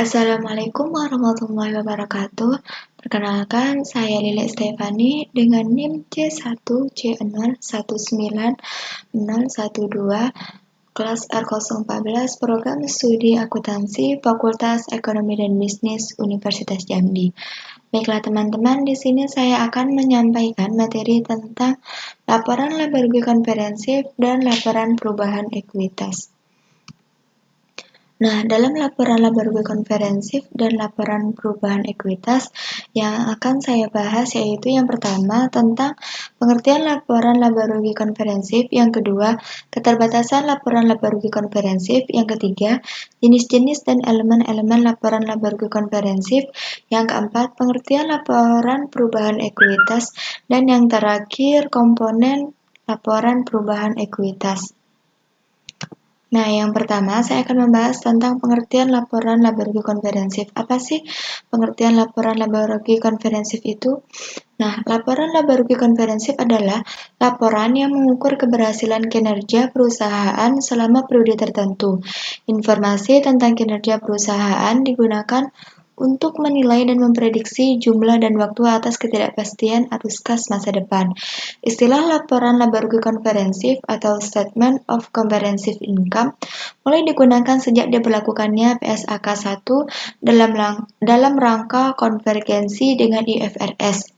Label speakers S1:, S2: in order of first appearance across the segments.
S1: Assalamualaikum warahmatullahi wabarakatuh. Perkenalkan, saya Lili Stefani dengan NIM C1C0190012, kelas R014, Program Studi Akuntansi, Fakultas Ekonomi dan Bisnis, Universitas Jambi. Baiklah teman-teman, di sini saya akan menyampaikan materi tentang laporan laba rugi komprehensif dan laporan perubahan ekuitas. Nah, dalam laporan laba rugi komprehensif dan laporan perubahan ekuitas yang akan saya bahas yaitu yang pertama tentang pengertian laporan laba rugi komprehensif, yang kedua keterbatasan laporan laba rugi komprehensif, yang ketiga jenis-jenis dan elemen-elemen laporan laba rugi komprehensif, yang keempat pengertian laporan perubahan ekuitas, dan yang terakhir komponen laporan perubahan ekuitas. Nah, yang pertama saya akan membahas tentang pengertian laporan laba rugi komprehensif. Apa sih pengertian laporan laba rugi komprehensif itu? Nah, laporan laba rugi komprehensif adalah laporan yang mengukur keberhasilan kinerja perusahaan selama periode tertentu. Informasi tentang kinerja perusahaan digunakan untuk menilai dan memprediksi jumlah dan waktu atas ketidakpastian arus kas masa depan. Istilah laporan laba rugi komprehensif atau Statement of Comprehensive Income mulai digunakan sejak diberlakukannya PSAK 1 dalam rangka konvergensi dengan IFRS,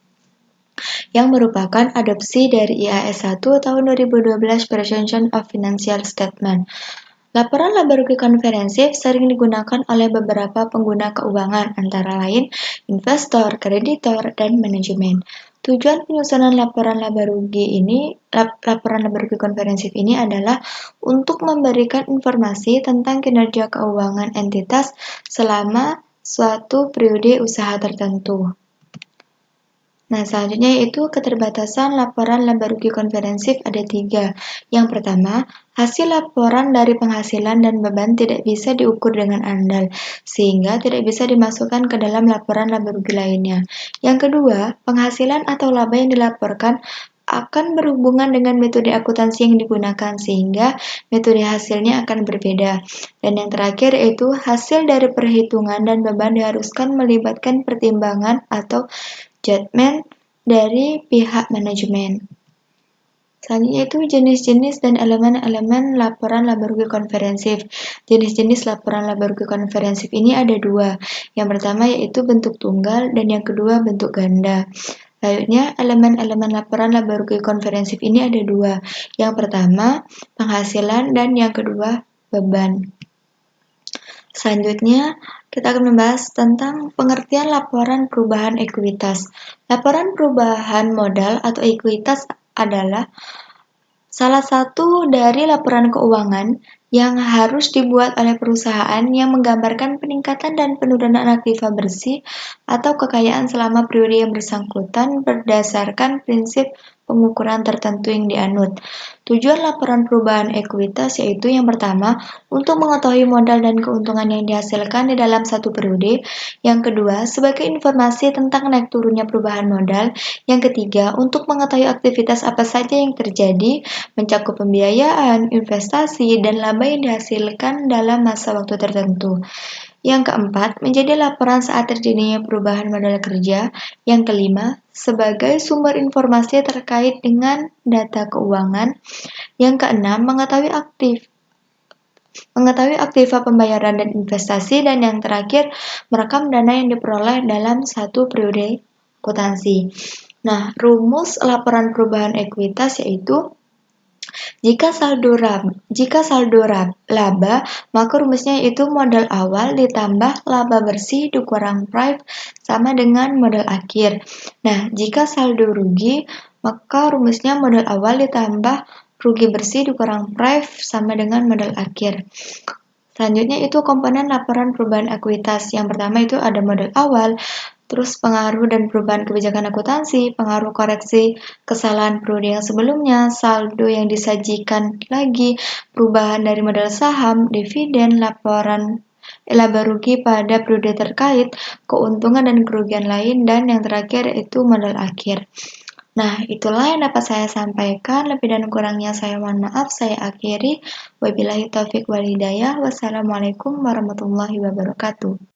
S1: yang merupakan adopsi dari IAS 1 tahun 2012 Presentation of Financial Statement. Laporan laba rugi komprehensif sering digunakan oleh beberapa pengguna keuangan, antara lain investor, kreditor, dan manajemen. Tujuan penyusunan laporan laba rugi komprehensif ini adalah untuk memberikan informasi tentang kinerja keuangan entitas selama suatu periode usaha tertentu. Nah, selanjutnya yaitu keterbatasan laporan laba rugi komprehensif ada 3. Yang pertama, hasil laporan dari penghasilan dan beban tidak bisa diukur dengan andal, sehingga tidak bisa dimasukkan ke dalam laporan laba rugi lainnya. Yang kedua, penghasilan atau laba yang dilaporkan akan berhubungan dengan metode akuntansi yang digunakan, sehingga metode hasilnya akan berbeda. Dan yang terakhir yaitu hasil dari perhitungan dan beban diharuskan melibatkan pertimbangan atau judgement dari pihak manajemen. Selanjutnya itu jenis-jenis dan elemen-elemen laporan laba rugi komprehensif. Jenis-jenis laporan laba rugi komprehensif ini ada 2. Yang pertama yaitu bentuk tunggal dan yang kedua bentuk ganda. Selanjutnya elemen-elemen laporan laba rugi komprehensif ini ada 2. Yang pertama penghasilan dan yang kedua beban. Selanjutnya, kita akan membahas tentang pengertian laporan perubahan ekuitas. Laporan perubahan modal atau ekuitas adalah salah satu dari laporan keuangan yang harus dibuat oleh perusahaan yang menggambarkan peningkatan dan penurunan aktiva bersih atau kekayaan selama periode yang bersangkutan berdasarkan prinsip pengukuran tertentu yang dianut. Tujuan laporan perubahan ekuitas yaitu yang pertama, untuk mengetahui modal dan keuntungan yang dihasilkan di dalam satu periode. Yang kedua, sebagai informasi tentang naik turunnya perubahan modal. Yang ketiga, untuk mengetahui aktivitas apa saja yang terjadi, mencakup pembiayaan, investasi, dan laba yang dihasilkan dalam masa waktu tertentu. Yang keempat, menjadi laporan saat terjadinya perubahan modal kerja. Yang kelima, sebagai sumber informasi terkait dengan data keuangan. Yang keenam, mengetahui aktiva pembayaran dan investasi. Dan yang terakhir, merekam dana yang diperoleh dalam satu periode akuntansi. Nah, rumus laporan perubahan ekuitas yaitu jika saldo laba, maka rumusnya itu modal awal ditambah laba bersih dikurang prive sama dengan modal akhir. Nah, jika saldo rugi, maka rumusnya modal awal ditambah rugi bersih dikurang prive sama dengan modal akhir. Selanjutnya itu komponen laporan perubahan ekuitas. Yang pertama itu ada modal awal, terus pengaruh dan perubahan kebijakan akuntansi, pengaruh koreksi kesalahan periode yang sebelumnya, saldo yang disajikan lagi, perubahan dari modal saham, dividen, laporan laba rugi pada periode terkait, keuntungan dan kerugian lain, dan yang terakhir itu modal akhir. Nah, itulah yang dapat saya sampaikan. Lebih dan kurangnya saya mohon maaf. Saya akhiri. Wabillahi taufiq wal hidayah. Wassalamualaikum warahmatullahi wabarakatuh.